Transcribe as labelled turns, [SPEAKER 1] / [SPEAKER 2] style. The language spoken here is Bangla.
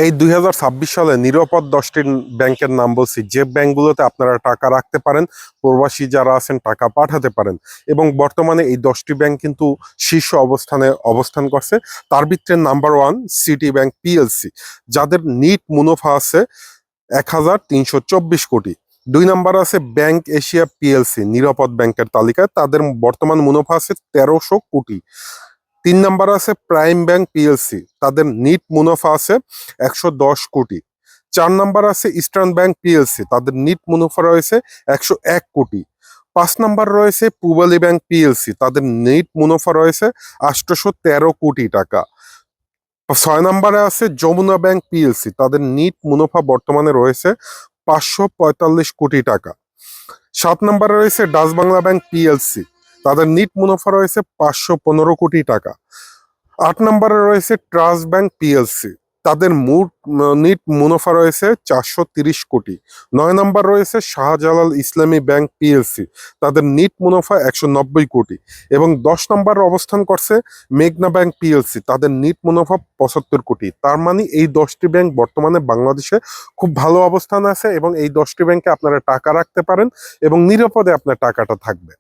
[SPEAKER 1] এই 2026 সালে নিরাপদ 10টি ব্যাংকের নাম বলছি, যে ব্যাংকগুলোতে আপনারা টাকা রাখতে পারেন, প্রবাসী যারা আছেন টাকা পাঠাতে পারেন। এবং বর্তমানে এই 10টি ব্যাংক কিন্তু শীর্ষ অবস্থানে অবস্থান করছে। তার ভিতরে নাম্বার 1 সিটি ব্যাংক পিএলসি, যাদের নিট মুনাফা আছে 1324 কোটি। 2 নাম্বার আছে ব্যাংক এশিয়া পিএলসি, নিরাপদ ব্যাংকের তালিকায় তাদের বর্তমান মুনাফা আছে 1300 কোটি। 3 নাম্বার আছে প্রাইম ব্যাংক পিএলসি, তাদের নিট মুনাফা আছে 110 কোটি। 4 নাম্বার আছে ইস্টার্ন ব্যাংক পিএলসি, তাদের নিট মুনাফা রয়েছে 101 কোটি। 5 নাম্বার রয়েছে পূবালী ব্যাংক পিএলসি, তাদের নিট মুনাফা রয়েছে 813 কোটি টাকা। 6 নাম্বারে আছে যমুনা ব্যাংক পিএলসি, তাদের নিট মুনাফা বর্তমানে রয়েছে 545 কোটি টাকা। 7 নাম্বারে রয়েছে ডাচ বাংলা ব্যাংক পিএলসি, তাদের নিট মুনাফা রয়েছে 515 কোটি টাকা। 8 নম্বরে রয়েছে ট্রাস্ট ব্যাংক পিএলসি, তাদের নিট মুনাফা রয়েছে 430 কোটি। 9 নম্বর রয়েছে শাহজালাল ইসলামী ব্যাংক পিএলসি, তাদের নিট মুনাফা 190 কোটি। এবং 10 নম্বরে অবস্থান করছে মেঘনা ব্যাংক পিএলসি, তাদের নিট মুনাফা 75 কোটি। তার মানে এই 10টি ব্যাংক বর্তমানে বাংলাদেশে খুব ভালো অবস্থান আছে এবং এই 10টি ব্যাংকে আপনারা টাকা রাখতে পারেন এবং নিরাপদে আপনার টাকাটা থাকবে।